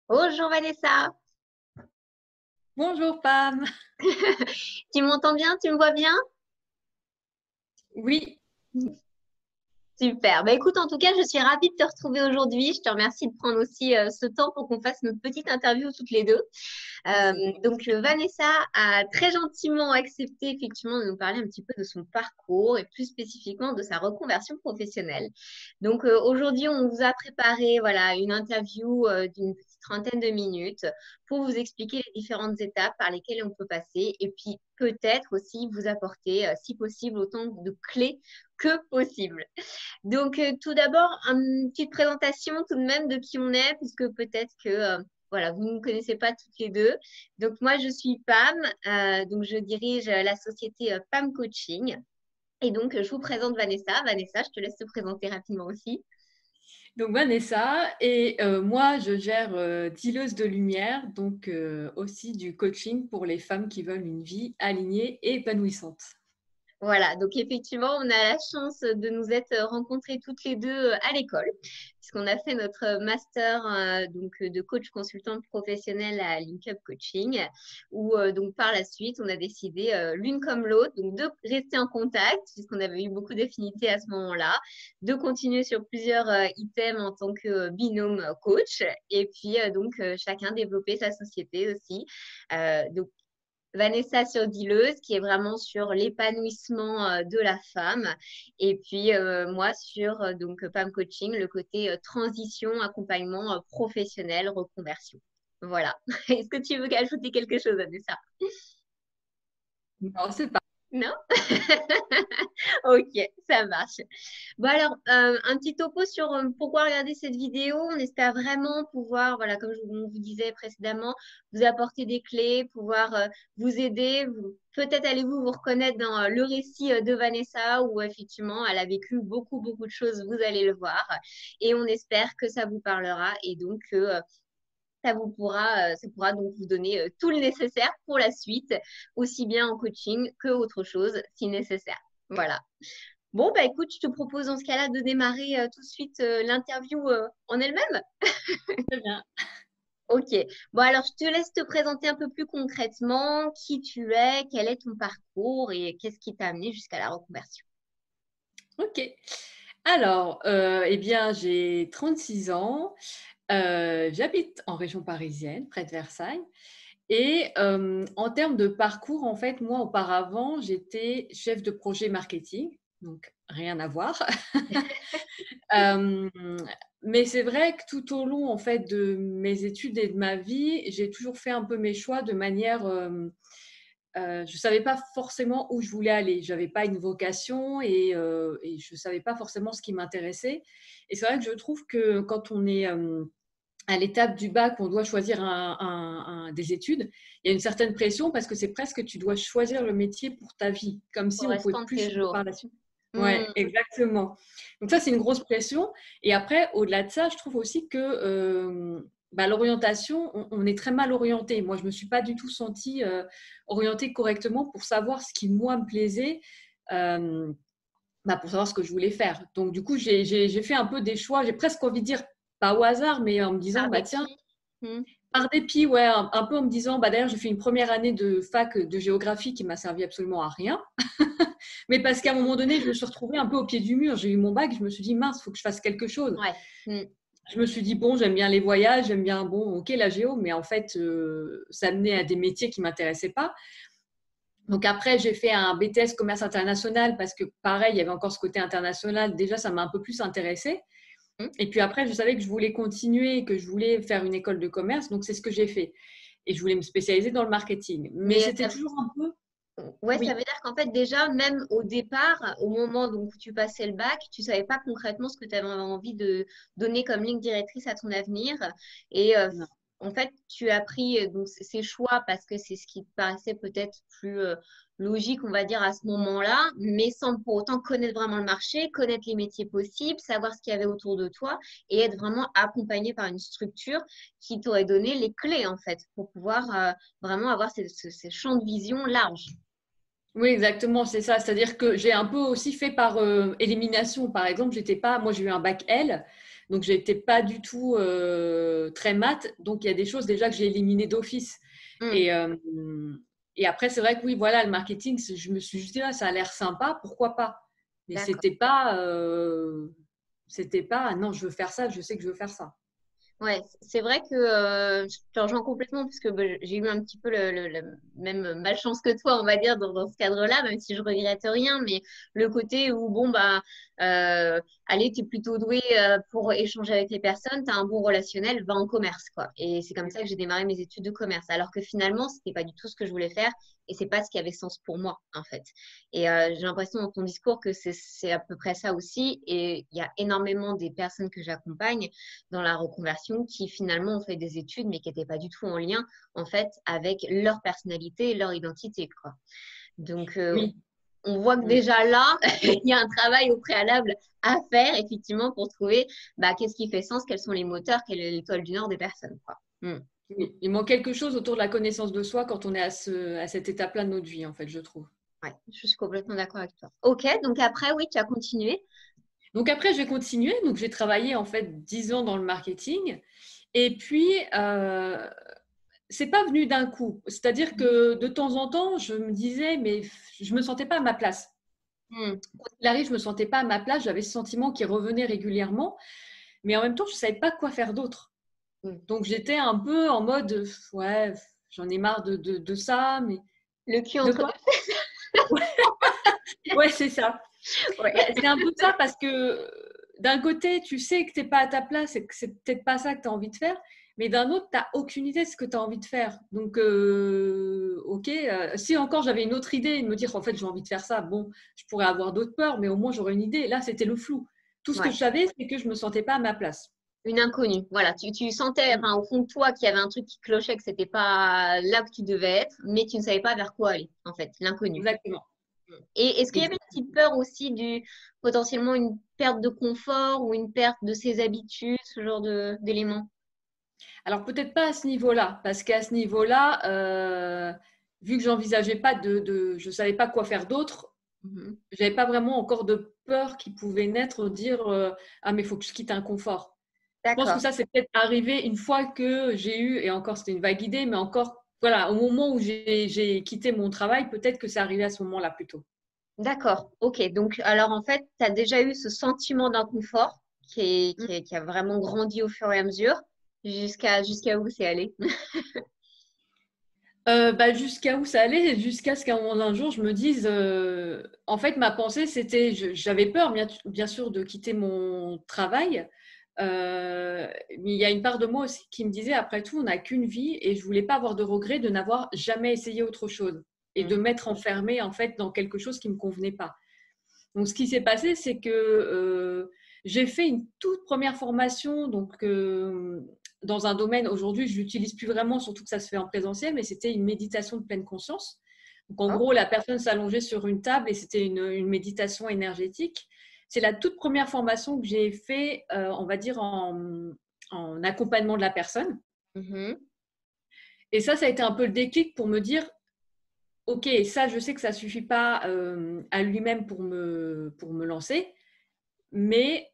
Bonjour Vanessa, Bonjour Pam. tu m'entends bien, tu me vois bien? Oui, Super. Bah écoute, en tout cas, je suis ravie de te retrouver aujourd'hui. Je te remercie de prendre aussi ce temps pour qu'on fasse notre petite interview toutes les deux. Vanessa a très gentiment accepté effectivement de nous parler un petit peu de son parcours et plus spécifiquement de sa reconversion professionnelle. Aujourd'hui, on vous a préparé voilà une interview d'une petite trentaine de minutes pour vous expliquer les différentes étapes par lesquelles on peut passer et puis peut-être aussi vous apporter, si possible, autant de clés que possible. Tout d'abord, une petite présentation tout de même de qui on est, puisque peut-être que voilà, vous ne nous connaissez pas toutes les deux. Donc, moi, je suis Pam, donc je dirige la société Pam Coaching. Et donc, je vous présente Vanessa. Vanessa, je te laisse te présenter rapidement aussi. donc Vanessa et moi je gère Dealeuse de lumière, donc aussi du coaching pour les femmes qui veulent une vie alignée et épanouissante. Voilà, donc effectivement, on a la chance de nous être rencontrées toutes les deux à l'école, puisqu'on a fait notre master de coach consultante professionnelle à Link Up Coaching, où donc par la suite, on a décidé l'une comme l'autre donc de rester en contact, puisqu'on avait eu beaucoup d'affinités à ce moment-là, de continuer sur plusieurs items en tant que binôme coach, et puis chacun développer sa société aussi. Donc Vanessa sur Dealeuse, qui est vraiment sur l'épanouissement de la femme. Et puis moi sur Pam Coaching, le côté transition, accompagnement professionnel, reconversion. Voilà. Est-ce que tu veux ajouter quelque chose, Vanessa? Non, c'est pas. Non? Ok, ça marche. Bon alors, un petit topo sur pourquoi regarder cette vidéo. On espère vraiment pouvoir, voilà, comme on vous disait précédemment, vous apporter des clés, pouvoir vous aider. Peut-être allez-vous vous reconnaître dans le récit de Vanessa où effectivement elle a vécu beaucoup, beaucoup de choses, vous allez le voir. Et on espère que ça vous parlera et donc que ça pourra donc vous donner tout le nécessaire pour la suite, aussi bien en coaching que autre chose si nécessaire. Voilà. Bon, bah écoute, je te propose dans ce cas-là de démarrer tout de suite l'interview en elle-même. Très bien. Ok. Bon, alors je te laisse te présenter un peu plus concrètement qui tu es, quel est ton parcours et qu'est-ce qui t'a amené jusqu'à la reconversion. Ok. Alors, eh bien, j'ai 36 ans. J'habite en région parisienne, près de Versailles. Et en termes de parcours, en fait, moi, auparavant, j'étais chef de projet marketing, donc rien à voir. Hem, mais c'est vrai que tout au long, en fait, de mes études et de ma vie, j'ai toujours fait un peu mes choix de manière, je savais pas forcément où je voulais aller. J'avais pas une vocation et je savais pas forcément ce qui m'intéressait. Et c'est vrai que je trouve que quand on est, à l'étape du bac, on doit choisir des études, il y a une certaine pression parce que c'est presque tu dois choisir le métier pour ta vie, comme Pour si le on pouvait restant de plus tes changer jours. par la suite. Hmm. Ouais, exactement. Donc ça, c'est une grosse pression. Et après, au-delà de ça, je trouve aussi que l'orientation, on est très mal orienté. Moi, je me suis pas du tout sentie orientée correctement pour savoir ce qui, moi, me plaisait, euh, pour savoir ce que je voulais faire. Donc, du coup, j'ai fait un peu des choix. J'ai presque envie de dire, pas au hasard, mais en me disant, Par bah tiens, dépit. Hmm. par dépit, ouais, un peu en me disant, bah d'ailleurs, j'ai fait une première année de fac de géographie qui m'a servi absolument à rien. Mais parce qu'à un moment donné, je me suis retrouvée un peu au pied du mur. J'ai eu mon bac, je me suis dit, mince, il faut que je fasse quelque chose. Ouais. Hmm. Je me suis dit, bon, j'aime bien les voyages, j'aime bien, bon, ok, la géo, mais en fait, ça menait à des métiers qui ne m'intéressaient pas. Donc après, j'ai fait un BTS commerce international parce que pareil, il y avait encore ce côté international. Déjà, ça m'a un peu plus intéressée. Hmm. Et puis après, je savais que je voulais continuer, que je voulais faire une école de commerce. Donc c'est ce que j'ai fait. Et je voulais me spécialiser dans le marketing. Mais Mais c'était toujours un peu, ouais, ça oui, veut dire qu'en fait, déjà, même au départ, au moment donc, où tu passais le bac, tu savais pas concrètement ce que tu avais envie de donner comme ligne directrice à ton avenir. Et non. en fait, tu as pris donc, ces choix parce que c'est ce qui te paraissait peut-être plus logique, on va dire, à ce moment-là, mais sans pour autant connaître vraiment le marché, connaître les métiers possibles, savoir ce qu'il y avait autour de toi et être vraiment accompagné par une structure qui t'aurait donné les clés, en fait, pour pouvoir vraiment avoir ces champs de vision larges. Oui, exactement, c'est ça. C'est-à-dire que j'ai un peu aussi fait par élimination. Par exemple, j'étais pas, moi j'ai eu un bac L, Donc, je n'étais pas du tout très maths. Donc, il y a des choses déjà que j'ai éliminées d'office. Et, et après, c'est vrai que oui, voilà, le marketing, je me suis juste dit, ça a l'air sympa, pourquoi pas? Mais D'accord. c'était pas, non, je veux faire ça, je sais que je veux faire ça. Ouais, c'est vrai que je te rejoins complètement parce que bah, j'ai eu un petit peu le même malchance que toi, on va dire, dans ce cadre-là, même si je regrette rien, mais le côté où, bon, bah, allez, tu es plutôt doué pour échanger avec les personnes, tu as un bon relationnel, va en commerce, quoi. Et c'est comme ça que j'ai démarré mes études de commerce, alors que finalement, c'était pas du tout ce que je voulais faire et c'est pas ce qui avait sens pour moi, en fait. Et j'ai l'impression dans ton discours que c'est à peu près ça aussi. Et il y a énormément des personnes que j'accompagne dans la reconversion qui finalement ont fait des études mais qui n'étaient pas du tout en lien en fait avec leur personnalité et leur identité quoi. Donc Oui. on voit que déjà là il y a un travail au préalable à faire effectivement pour trouver qu'est-ce qui fait sens, quels sont les moteurs, quelle est l'étoile du nord des personnes quoi. Oui. Il manque quelque chose autour de la connaissance de soi quand on est à cette étape-là de notre vie, en fait, je trouve. Ouais, je suis complètement d'accord avec toi. Ok, donc après oui tu as continué. Donc après, j'ai continué. Donc j'ai travaillé en fait 10 ans dans le marketing. Et puis, c'est pas venu d'un coup. C'est-à-dire que de temps en temps, je me disais, mais je me sentais pas à ma place. Hmm. Quand il arrive, je me sentais pas à ma place. J'avais ce sentiment qui revenait régulièrement. Mais en même temps, je savais pas quoi faire d'autre. Hmm. Donc j'étais un peu en mode, ouais, j'en ai marre de ça. Mais Le cul de entre quoi? Ouais, c'est ça. Bah, ouais. c'est un peu ça parce que d'un côté, tu sais que tu n'es pas à ta place et que c'est peut-être pas ça que tu as envie de faire, mais d'un autre, tu n'as aucune idée de ce que tu as envie de faire. Donc, ok, si encore j'avais une autre idée, de me dire en fait j'ai envie de faire ça, bon, je pourrais avoir d'autres peurs, mais au moins j'aurais une idée. Là, c'était le flou. Tout ce que Ouais. je savais, c'est que je ne me sentais pas à ma place. Une inconnue. Voilà, tu sentais, Mm. enfin, au fond de toi, qu'il y avait un truc qui clochait, que c'était pas là que tu devais être, mais tu ne savais pas vers quoi aller, en fait, l'inconnu. Exactement. Et est-ce qu'il y avait une Exactement. petite peur aussi du potentiellement une perte de confort ou une perte de ses habitudes, ce genre d'éléments? Alors peut-être pas à ce niveau-là, parce qu'à ce niveau-là, vu que j'envisageais pas je savais pas quoi faire d'autre, Mhm. j'avais pas vraiment encore de peur qui pouvait naître, dire ah mais il faut que je quitte un confort. Je pense que D'accord, ça c'est peut-être arrivé une fois que j'ai eu, et encore c'était une vague idée, mais encore voilà, au moment où j'ai quitté mon travail, peut-être que c'est arrivé à ce moment-là plutôt. d'accord, ok. Donc, alors en fait, tu as déjà eu ce sentiment d'inconfort qui a vraiment grandi au fur et à mesure, jusqu'à où c'est allé? Jusqu'à où ça allait, jusqu'à ce qu'à un moment d'un jour, je me dise, en fait, ma pensée, c'était, j'avais peur, bien sûr, de quitter mon travail, mais il y a une part de moi aussi qui me disait, après tout, on n'a qu'une vie et je voulais pas avoir de regret de n'avoir jamais essayé autre chose et de m'être enfermée, en fait, dans quelque chose qui me convenait pas. Donc, ce qui s'est passé, c'est que j'ai fait une toute première formation, donc dans un domaine, aujourd'hui, je l'utilise plus vraiment, surtout que ça se fait en présentiel, mais c'était une méditation de pleine conscience. Donc, en gros, Ok. la personne s'allongeait sur une table et c'était une méditation énergétique. C'est la toute première formation que j'ai fait, on va dire, en accompagnement de la personne. Mhm. Et ça a été un peu le déclic pour me dire, OK, ça, je sais que ça ne suffit pas à lui-même pour me lancer, mais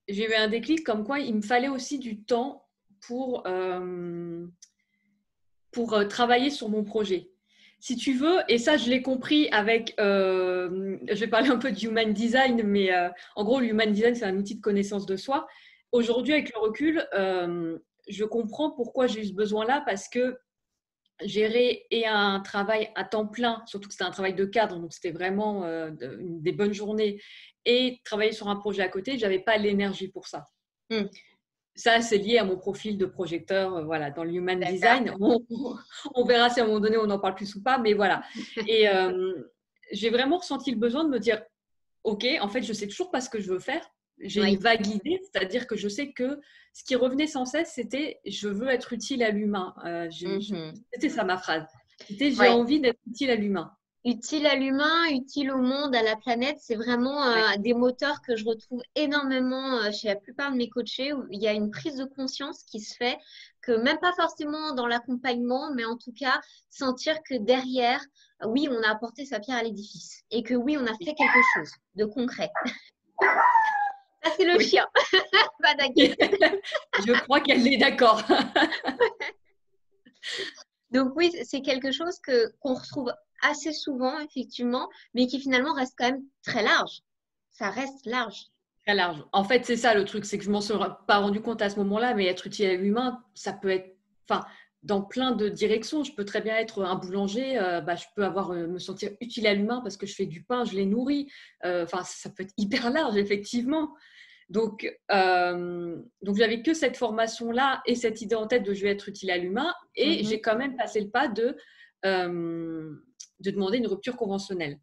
j'ai eu un déclic comme quoi il me fallait aussi du temps pour, travailler sur mon projet. Si tu veux, et ça je l'ai compris avec, je vais parler un peu de human design, mais en gros, l'human design, c'est un outil de connaissance de soi. Aujourd'hui, avec le recul, je comprends pourquoi j'ai eu ce besoin-là, parce que gérer et un travail à temps plein, surtout que c'était un travail de cadre, donc c'était vraiment des bonnes journées, et travailler sur un projet à côté, je n'avais pas l'énergie pour ça. Hmm. Ça, c'est lié à mon profil de projecteur, voilà, dans le human D'accord. design. On verra si à un moment donné on en parle plus ou pas, mais voilà. Et j'ai vraiment ressenti le besoin de me dire, OK, en fait, je sais toujours pas ce que je veux faire. J'ai une Oui. vague idée, c'est-à-dire que je sais que ce qui revenait sans cesse, c'était je veux être utile à l'humain. Mhm. C'était ça ma phrase. C'était j'ai Ouais. envie d'être utile à l'humain. Utile à l'humain, utile au monde, à la planète, c'est vraiment Ouais. des moteurs que je retrouve énormément chez la plupart de mes coachés où il y a une prise de conscience qui se fait, que même pas forcément dans l'accompagnement, mais en tout cas sentir que derrière, oui, on a apporté sa pierre à l'édifice et que oui, on a fait quelque chose de concret. Ça, c'est le Oui. chien. Pas d'inquiète. Je crois qu'elle est d'accord. Donc oui, c'est quelque chose qu'on retrouve assez souvent, effectivement, mais qui finalement reste quand même très large. Ça reste large. Très large. En fait, c'est ça le truc, c'est que je m'en suis pas rendu compte à ce moment-là, mais être utile à l'humain, ça peut être, enfin, dans plein de directions. Je peux très bien être un boulanger, je peux me sentir utile à l'humain parce que je fais du pain, je les nourris. Enfin, ça peut être hyper large, effectivement. Donc j'avais que cette formation-là et cette idée en tête de je vais être utile à l'humain, et Mhm. j'ai quand même passé le pas de demander une rupture conventionnelle.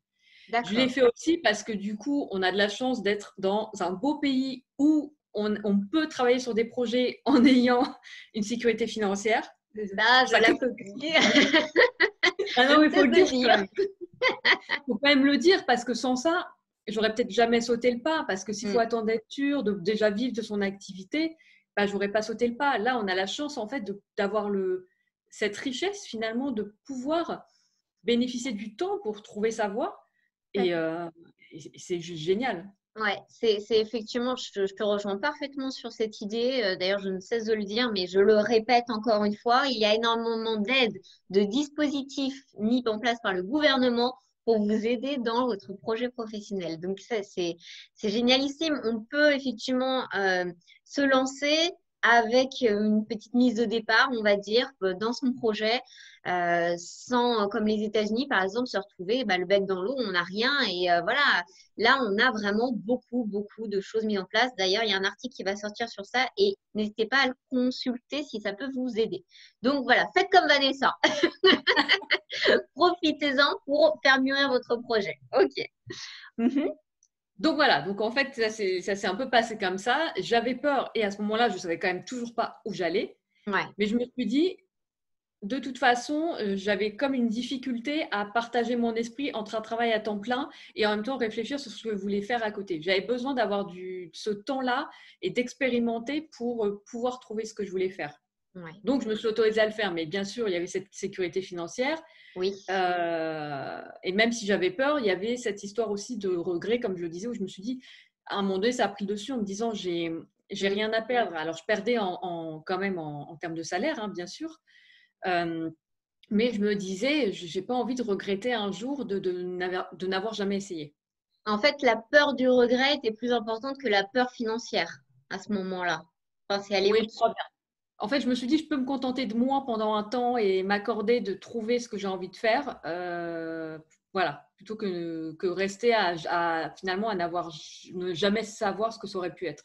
Je l'ai D'accord. fait aussi parce que du coup, on a de la chance d'être dans un beau pays où on peut travailler sur des projets en ayant une sécurité financière. Ça, je Ça commence. l'applaudis. Ah Je non, ne mais il faut cesse le de dire le quand dire. même. Il faut quand même le dire parce que sans ça, j'aurais peut-être jamais sauté le pas. Parce que s'il faut Mm. attendre d'être sûr, de déjà vivre de son activité, j'aurais pas sauté le pas. Là, on a la chance en fait d'avoir cette richesse finalement de pouvoir bénéficier du temps pour trouver sa voie. Et, c'est juste génial. Ouais, c'est effectivement, je te rejoins parfaitement sur cette idée. D'ailleurs, je ne cesse de le dire, mais je le répète encore une fois, il y a énormément d'aides, de dispositifs mis en place par le gouvernement pour vous aider dans votre projet professionnel. Donc ça, c'est génialissime. On peut effectivement se lancer avec une petite mise de départ, on va dire, dans son projet, sans, comme les États-Unis, par exemple, se retrouver le bec dans l'eau, on n'a rien et voilà. Là, on a vraiment beaucoup, beaucoup de choses mises en place. D'ailleurs, il y a un article qui va sortir sur ça et n'hésitez pas à le consulter si ça peut vous aider. Donc voilà, faites comme Vanessa. Profitez-en pour faire mûrir votre projet. OK. Mhm. Donc voilà, donc en fait, ça s'est un peu passé comme ça. J'avais peur et à ce moment-là, je savais quand même toujours pas où j'allais. Ouais. Mais je me suis dit, de toute façon, j'avais comme une difficulté à partager mon esprit entre un travail à temps plein et en même temps réfléchir sur ce que je voulais faire à côté. J'avais besoin d'avoir ce temps-là et d'expérimenter pour pouvoir trouver ce que je voulais faire. Ouais. Donc, je me suis autorisée à le faire. Mais bien sûr, il y avait cette sécurité financière. Oui. Et même si j'avais peur, il y avait cette histoire aussi de regret, comme je le disais, où je me suis dit, à un moment donné, ça a pris le dessus en me disant, j'ai Mm. rien à perdre. Alors, je perdais quand même en termes de salaire, hein, bien sûr. Mais je me disais, je n'ai pas envie de regretter un jour de n'avoir jamais essayé. En fait, la peur du regret était plus importante que la peur financière à ce moment-là. Enfin, c'est aller Oui, je au-dessus. crois bien. En fait, je me suis dit, je peux me contenter de moi pendant un temps et m'accorder de trouver ce que j'ai envie de faire. Voilà, plutôt que rester finalement à ne jamais savoir ce que ça aurait pu être.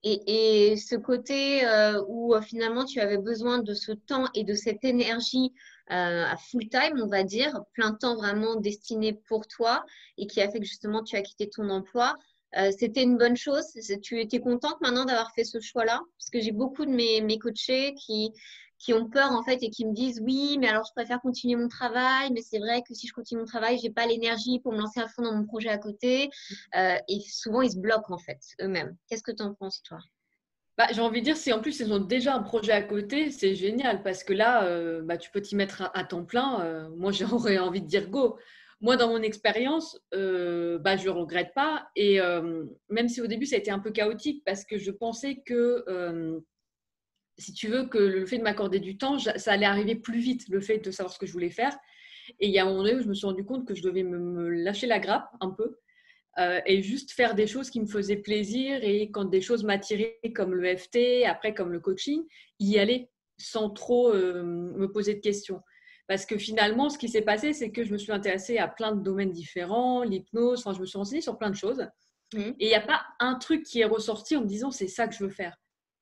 Et ce côté où finalement tu avais besoin de ce temps et de cette énergie à full time, on va dire, plein temps vraiment destiné pour toi et qui a fait que justement tu as quitté ton emploi, c'était une bonne chose. Tu étais contente maintenant d'avoir fait ce choix-là? Parce que j'ai beaucoup de mes coachés qui ont peur en fait et qui me disent oui, mais alors je préfère continuer mon travail, mais c'est vrai que si je continue mon travail, j'ai pas l'énergie pour me lancer à fond dans mon projet à côté. Et souvent, ils se bloquent en fait eux-mêmes. Qu'est-ce que tu en penses, toi? J'ai envie de dire, si en plus ils ont déjà un projet à côté, c'est génial parce que là, tu peux t'y mettre à temps plein. Moi, j'aurais envie de dire go. Moi, dans mon expérience, je ne regrette pas. Et même si au début, ça a été un peu chaotique parce que je pensais que, si tu veux, que le fait de m'accorder du temps, ça allait arriver plus vite, le fait de savoir ce que je voulais faire. Et il y a un moment donné où je me suis rendu compte que je devais me lâcher la grappe un peu et juste faire des choses qui me faisaient plaisir. Et quand des choses m'attiraient, comme le FT, après comme le coaching, y aller sans trop me poser de questions. Parce que finalement, ce qui s'est passé, c'est que je me suis intéressée à plein de domaines différents, l'hypnose, enfin, je me suis renseignée sur plein de choses. Mhm. Et il n'y a pas un truc qui est ressorti en me disant, c'est ça que je veux faire.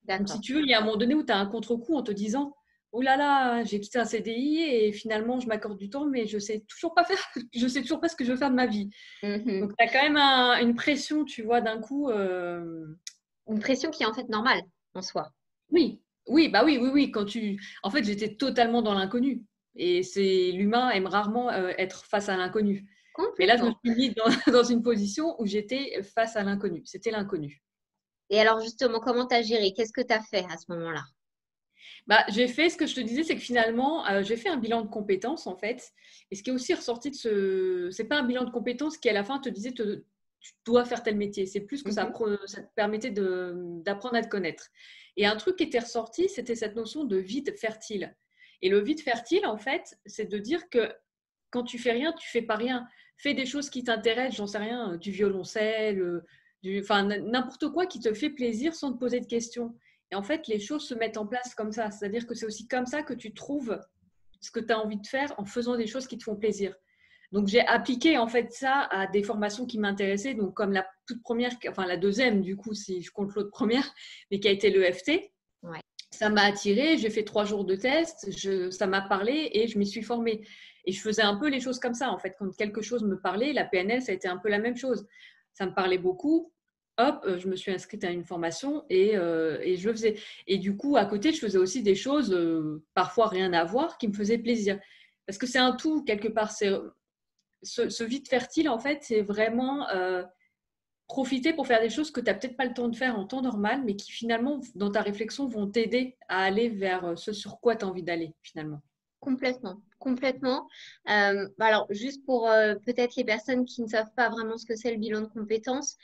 Donc, si D'accord. tu veux, il y a un moment donné où tu as un contre-coup en te disant, oh là là, j'ai quitté un CDI et finalement, je m'accorde du temps, mais je sais toujours pas faire, je sais toujours pas ce que je veux faire de ma vie. Mhm. Donc, tu as quand même une pression, tu vois, d'un coup. Une pression qui est en fait normale en soi. Oui, oui. En fait, j'étais totalement dans l'inconnu. Et l'humain aime rarement être face à l'inconnu. Mais là, je me Complètement. suis mise dans une position où j'étais face à l'inconnu. C'était l'inconnu. Et alors justement, comment tu as géré? Qu'est-ce que tu as fait à ce moment-là? J'ai fait ce que je te disais, c'est que finalement, j'ai fait un bilan de compétences en fait. Et ce qui est aussi ressorti c'est pas un bilan de compétences qui à la fin te disait tu dois faire tel métier. C'est plus que ça Mhm. te permettait d'apprendre à te connaître. Et un truc qui était ressorti, c'était cette notion de vide fertile. Et le vide fertile, en fait, c'est de dire que quand tu fais rien, tu fais pas rien. Fais des choses qui t'intéressent, j'en sais rien, du violoncelle, enfin n'importe quoi qui te fait plaisir sans te poser de questions. Et en fait, les choses se mettent en place comme ça. C'est-à-dire que c'est aussi comme ça que tu trouves ce que tu as envie de faire en faisant des choses qui te font plaisir. Donc, j'ai appliqué en fait ça à des formations qui m'intéressaient. Donc, comme la toute première, enfin la deuxième, du coup, si je compte l'autre première, mais qui a été l'EFT. Ouais. Ça m'a attirée, j'ai fait 3 jours de test, ça m'a parlé et je m'y suis formée. Et je faisais un peu les choses comme ça, en fait. Quand quelque chose me parlait, la PNL, ça a été un peu la même chose. Ça me parlait beaucoup. Hop, je me suis inscrite à une formation et je le faisais. Et du coup, à côté, je faisais aussi des choses, parfois rien à voir, qui me faisaient plaisir. Parce que c'est un tout, quelque part. Ce vide fertile, en fait, c'est vraiment profiter pour faire des choses que tu n'as peut-être pas le temps de faire en temps normal, mais qui finalement, dans ta réflexion, vont t'aider à aller vers ce sur quoi tu as envie d'aller, finalement. Complètement, complètement. Alors, juste pour peut-être les personnes qui ne savent pas vraiment ce que c'est le bilan de compétences,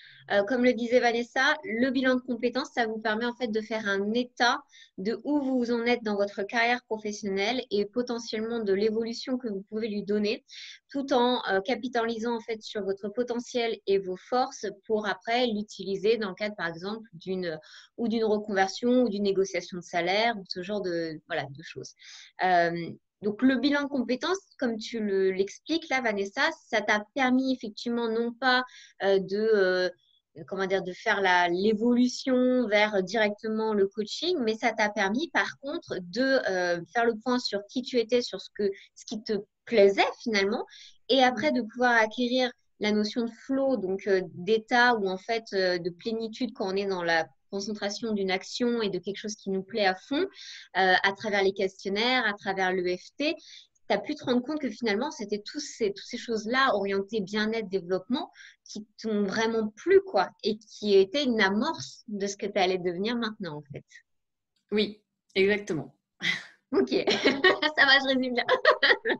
comme le disait Vanessa, le bilan de compétences, ça vous permet en fait de faire un état de où vous en êtes dans votre carrière professionnelle et potentiellement de l'évolution que vous pouvez lui donner, tout en capitalisant en fait sur votre potentiel et vos forces pour après l'utiliser dans le cadre, par exemple, d'une reconversion ou d'une négociation de salaire ou ce genre de, voilà, de choses. Donc, le bilan de compétences, comme tu l'expliques là, Vanessa, ça t'a permis effectivement non pas comment dire, de faire l'évolution vers directement le coaching, mais ça t'a permis par contre de faire le point sur qui tu étais, sur ce qui te plaisait finalement, et après de pouvoir acquérir la notion de flow, donc d'état ou en fait de plénitude quand on est dans la concentration d'une action et de quelque chose qui nous plaît à fond, à travers les questionnaires, à travers l'EFT, tu as pu te rendre compte que finalement, c'était toutes ces choses-là orientées bien-être, développement, qui t'ont vraiment plu, quoi, et qui étaient une amorce de ce que tu allais devenir maintenant, en fait. Oui, exactement. Ok, ça va, je résume bien.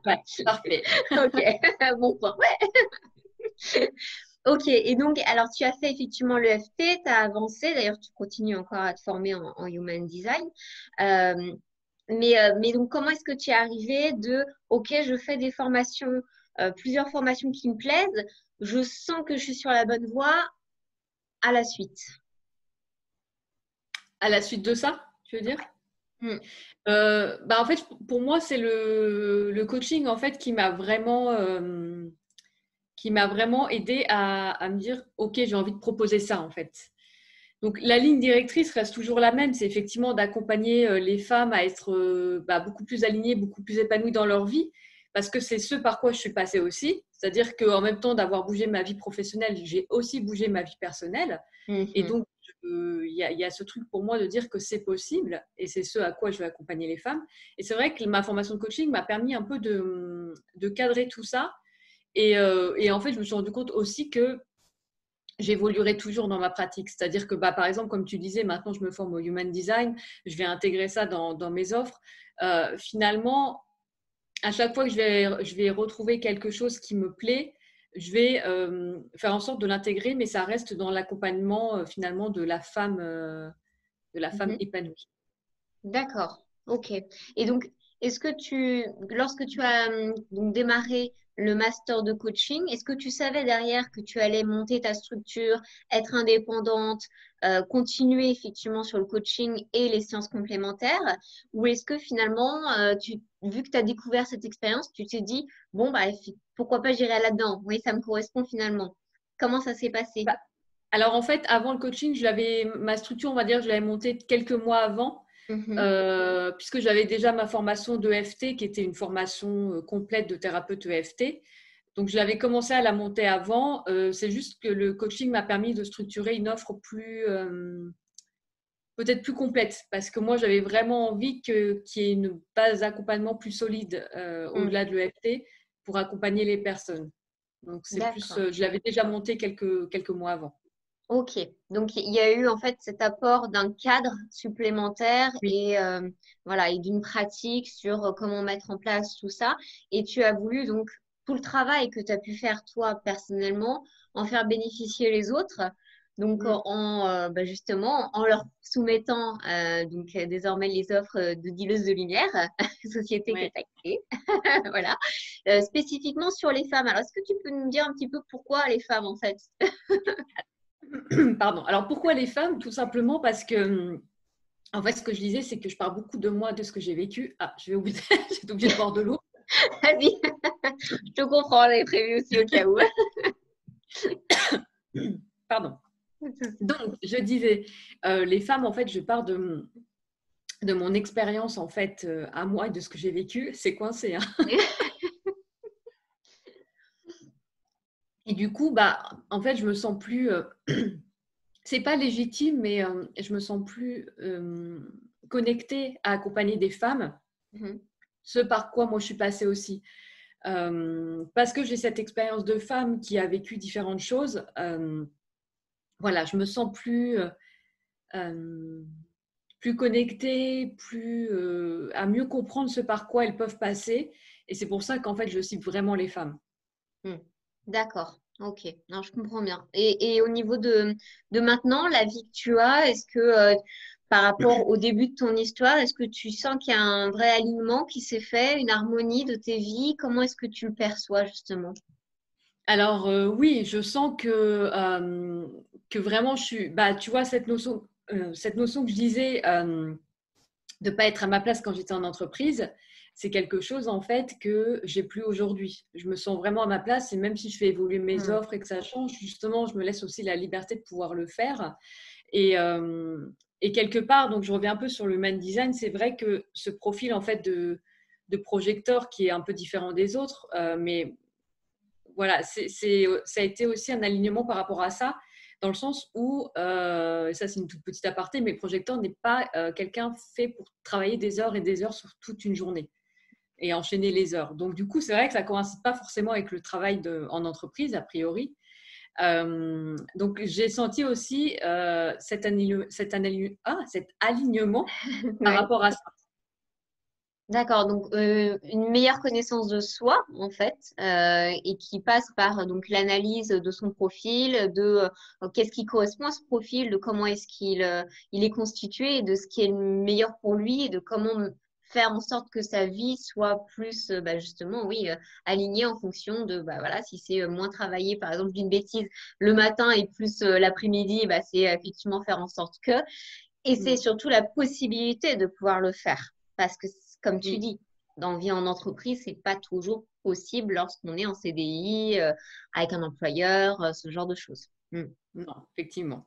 Ouais, parfait. Ok, bon point. Ouais. Ok, et donc, alors tu as fait effectivement l'EFT, tu as avancé, d'ailleurs tu continues encore à te former en Human Design. Euh, mais donc, comment est-ce que tu es arrivé de, ok, je fais des formations, plusieurs formations qui me plaisent, je sens que je suis sur la bonne voie à la suite. À la suite de ça, tu veux dire? Hmm. En fait, pour moi, c'est le coaching en fait qui m'a vraiment aidé à me dire, ok, j'ai envie de proposer ça en fait. Donc, la ligne directrice reste toujours la même, c'est effectivement d'accompagner les femmes à être beaucoup plus alignées, beaucoup plus épanouies dans leur vie, parce que c'est ce par quoi je suis passée aussi. C'est-à-dire qu'en même temps d'avoir bougé ma vie professionnelle, j'ai aussi bougé ma vie personnelle. Et Mhm. donc, il y a ce truc pour moi de dire que c'est possible, et c'est ce à quoi je vais accompagner les femmes. Et c'est vrai que ma formation de coaching m'a permis un peu de cadrer tout ça. Et en fait, je me suis rendu compte aussi que j'évoluerai toujours dans ma pratique. C'est-à-dire que, par exemple, comme tu disais, maintenant je me forme au Human Design, je vais intégrer ça dans mes offres. Finalement, à chaque fois que je vais retrouver quelque chose qui me plaît, je vais faire en sorte de l'intégrer, mais ça reste dans l'accompagnement finalement de la femme Mhm. épanouie. D'accord, ok. Et donc, lorsque tu as donc démarré le master de coaching, est-ce que tu savais derrière que tu allais monter ta structure, être indépendante, continuer effectivement sur le coaching et les séances complémentaires? Ou est-ce que finalement, vu que tu as découvert cette expérience, tu t'es dit, bon, bah, pourquoi pas j'irai là-dedans? Oui, ça me correspond finalement. Comment ça s'est passé? Bah, alors en fait, avant le coaching, ma structure, on va dire, je l'avais montée quelques mois avant. Mhm, Puisque j'avais déjà ma formation de d'EFT, qui était une formation complète de thérapeute EFT. Donc, je l'avais commencé à la monter avant. C'est juste que le coaching m'a permis de structurer une offre peut-être plus complète, parce que moi, j'avais vraiment envie qu'il y ait une base d'accompagnement plus solide mm, au-delà de l'EFT pour accompagner les personnes. Donc, c'est plus, d'accord. je l'avais déjà monté quelques mois avant. Ok, donc il y a eu en fait cet apport d'un cadre supplémentaire Oui. et voilà et d'une pratique sur comment mettre en place tout ça. Et tu as voulu donc tout le travail que tu as pu faire toi personnellement en faire bénéficier les autres. Donc, justement, en leur soumettant désormais les offres de dealeuses de lumière, société que Ouais. tu as créée, voilà. Spécifiquement sur les femmes. Alors, est-ce que tu peux nous dire un petit peu pourquoi les femmes, en fait? Pardon. Alors, pourquoi les femmes? Tout simplement parce que, en fait, ce que je disais, c'est que je parle beaucoup de moi, de ce que j'ai vécu. Ah, je vais oublier, j'ai obligé de boire de l'eau. Vas-y, je te comprends, j'avais prévu aussi au cas où. Pardon. Donc, je disais, les femmes, en fait, je pars de mon expérience, en fait, à moi et de ce que j'ai vécu. C'est coincé, hein. Et du coup, bah, en fait, je me sens plus. C'est pas légitime, mais je me sens plus connectée à accompagner des femmes, Mhm. ce par quoi moi je suis passée aussi. Parce que j'ai cette expérience de femme qui a vécu différentes choses. Voilà, je me sens euh, plus connectée, à mieux comprendre ce par quoi elles peuvent passer. Et c'est pour ça qu'en fait, je cible vraiment les femmes. Hmm. D'accord, ok. Non, je comprends bien. Et au niveau de maintenant, la vie que tu as, est-ce que par rapport au début de ton histoire, est-ce que tu sens qu'il y a un vrai alignement qui s'est fait, une harmonie de tes vies? Comment est-ce que tu le perçois justement? Alors oui, je sens que vraiment je suis, bah, tu vois, cette notion que je disais de ne pas être à ma place quand j'étais en entreprise, c'est quelque chose en fait que j'ai plus aujourd'hui. Je me sens vraiment à ma place et même si je fais évoluer mes Hmm. offres et que ça change, justement, je me laisse aussi la liberté de pouvoir le faire. Et, euh, et quelque part, donc je reviens un peu sur le human design, c'est vrai que ce profil en fait de projecteur qui est un peu différent des autres, mais voilà, ça a été aussi un alignement par rapport à ça, dans le sens où, ça c'est une toute petite aparté, mais le projecteur n'est pas quelqu'un fait pour travailler des heures et des heures sur toute une journée et enchaîner les heures. Donc du coup, c'est vrai que ça ne coïncide pas forcément avec le travail en entreprise, a priori. Donc j'ai senti aussi cet alignement par Ouais. rapport à ça. D'accord, donc une meilleure connaissance de soi en fait, et qui passe par donc l'analyse de son profil, de qu'est-ce qui correspond à ce profil, de comment est-ce qu'il est constitué, et de ce qui est le meilleur pour lui, et de comment faire en sorte que sa vie soit plus justement oui alignée en fonction de voilà si c'est moins travaillé par exemple d'une bêtise le matin et plus l'après-midi, c'est effectivement faire en sorte que et c'est Mm. surtout la possibilité de pouvoir le faire. Parce que, comme tu Mm. dis, dans vie en entreprise, c'est pas toujours possible lorsqu'on est en CDI, avec un employeur, ce genre de choses. Hmm. Non, effectivement.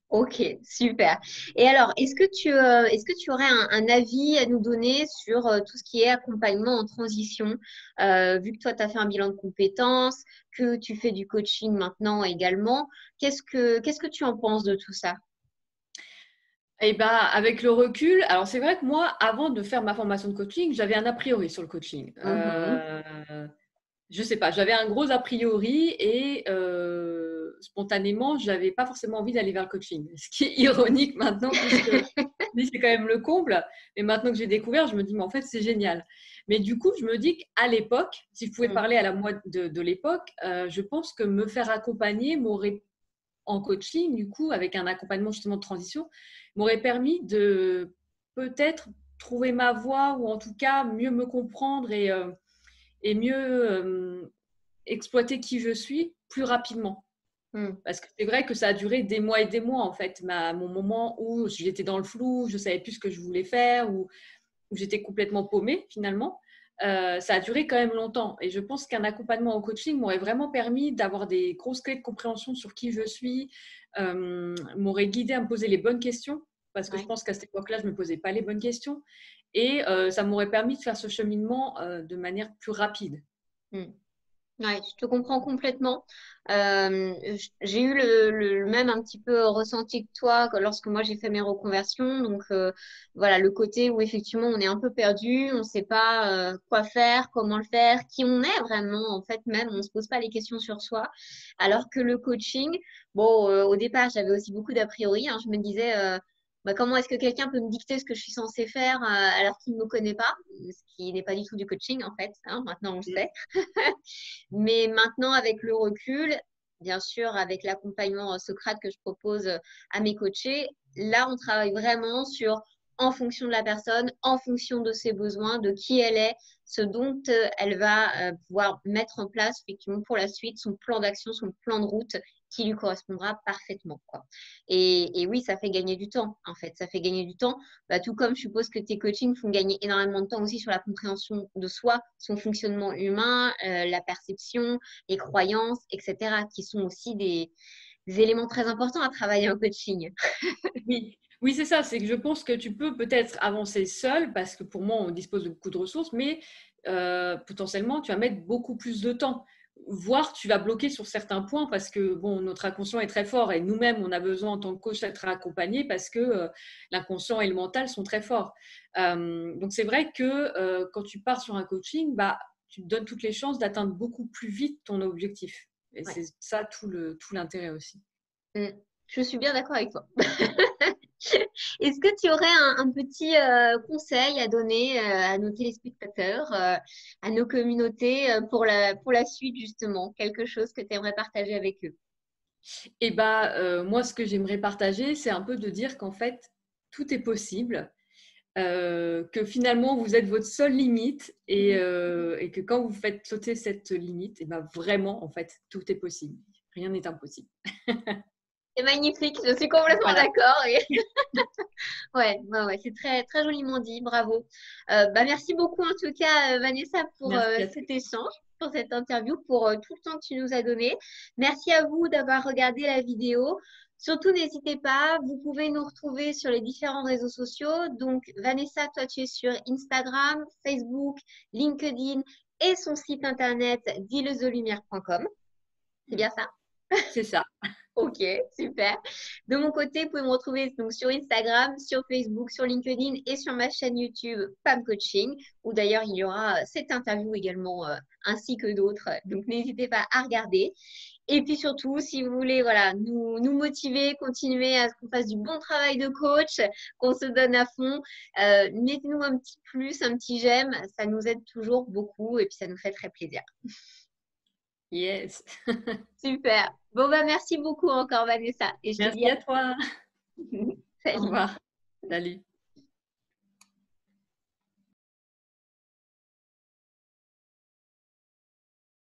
Ok, super. Et alors, est-ce que tu aurais un avis à nous donner sur tout ce qui est accompagnement en transition? Vu que toi, tu as fait un bilan de compétences, que tu fais du coaching maintenant également, qu'est-ce que tu en penses de tout ça? Et bah, avec le recul, alors c'est vrai que moi, avant de faire ma formation de coaching, j'avais un a priori sur le coaching. Mhm. Je sais pas, j'avais un gros a priori et spontanément, je n'avais pas forcément envie d'aller vers le coaching. Ce qui est ironique maintenant, puisque c'est quand même le comble. Mais maintenant que j'ai découvert, je me dis, mais en fait, c'est génial. Mais du coup, je me dis qu'à l'époque, si je pouvais Hmm. parler à la moi de l'époque, je pense que me faire accompagner m'aurait en coaching, du coup, avec un accompagnement justement de transition, m'aurait permis de peut-être trouver ma voie ou en tout cas mieux me comprendre et mieux exploiter qui je suis plus rapidement. Hmm. Parce que c'est vrai que ça a duré des mois et des mois, en fait, mon moment où j'étais dans le flou, je ne savais plus ce que je voulais faire, où j'étais complètement paumée finalement. Ça a duré quand même longtemps. Et je pense qu'un accompagnement en coaching m'aurait vraiment permis d'avoir des grosses clés de compréhension sur qui je suis, m'aurait guidé à me poser les bonnes questions, parce que je Ouais. pense qu'à cette époque-là, je ne me posais pas les bonnes questions. Et ça m'aurait permis de faire ce cheminement de manière plus rapide. Hmm. Ouais, je te comprends complètement. J'ai eu le même un petit peu ressenti que toi lorsque moi j'ai fait mes reconversions. Donc voilà, le côté où effectivement on est un peu perdu, on ne sait pas quoi faire, comment le faire, qui on est vraiment. En fait, même on ne se pose pas les questions sur soi. Alors que le coaching, bon, au départ j'avais aussi beaucoup d'a priori, hein. Je me disais comment est-ce que quelqu'un peut me dicter ce que je suis censée faire alors qu'il ne me connaît pas, ce qui n'est pas du tout du coaching en fait, hein. Maintenant on le sait. Mais maintenant, avec le recul, bien sûr, avec l'accompagnement Socrate que je propose à mes coachés, là, on travaille vraiment sur en fonction de la personne, en fonction de ses besoins, de qui elle est, ce dont elle va pouvoir mettre en place effectivement pour la suite son plan d'action, son plan de route qui lui correspondra parfaitement, quoi. Et oui, ça fait gagner du temps, en fait. Ça fait gagner du temps. Bah, tout comme je suppose que tes coachings font gagner énormément de temps aussi sur la compréhension de soi, son fonctionnement humain, la perception, les croyances, etc., qui sont aussi des éléments très importants à travailler en coaching. Oui, oui, c'est ça. C'est que je pense que tu peux peut-être avancer seul parce que pour moi, on dispose de beaucoup de ressources, mais potentiellement, tu vas mettre beaucoup plus de temps. Voire, tu vas bloquer sur certains points parce que bon, notre inconscient est très fort et nous-mêmes, on a besoin en tant que coach d'être accompagné parce que l'inconscient et le mental sont très forts. Donc, c'est vrai que quand tu pars sur un coaching, bah, tu te donnes toutes les chances d'atteindre beaucoup plus vite ton objectif. Et Ouais. c'est ça tout l'intérêt aussi. Mm. Je suis bien d'accord avec toi. Est-ce que tu aurais un petit conseil à donner à nos téléspectateurs, à nos communautés pour la suite, justement? Quelque chose que tu aimerais partager avec eux? Et bah, moi, ce que j'aimerais partager, c'est un peu de dire qu'en fait, tout est possible, que finalement, vous êtes votre seule limite et que quand vous faites sauter cette limite, et ben vraiment, en fait, tout est possible. Rien n'est impossible. C'est magnifique, je suis complètement Voilà. d'accord. Ouais, ouais, ouais, c'est très, très joliment dit, bravo. Bah, merci beaucoup en tout cas, Vanessa, pour Merci à toi. cet échange, pour cette interview, pour tout le temps que tu nous as donné. Merci à vous d'avoir regardé la vidéo. Surtout, n'hésitez pas, vous pouvez nous retrouver sur les différents réseaux sociaux. Donc, Vanessa, toi, tu es sur Instagram, Facebook, LinkedIn et son site internet dilezelumière.com. C'est bien ça? C'est ça. Ok, super. De mon côté, vous pouvez me retrouver donc sur Instagram, sur Facebook, sur LinkedIn et sur ma chaîne YouTube Pam Coaching, où d'ailleurs il y aura cette interview également ainsi que d'autres. Donc n'hésitez pas à regarder. Et puis surtout, si vous voulez voilà, nous motiver, continuer à ce qu'on fasse du bon travail de coach, qu'on se donne à fond, mettez-nous un petit plus, un petit j'aime. Ça nous aide toujours beaucoup et puis ça nous fait très plaisir. Yes. Super. Bon, bah merci beaucoup encore, Vanessa. Et je te dis Merci à toi. à... Au Salut. revoir. Salut.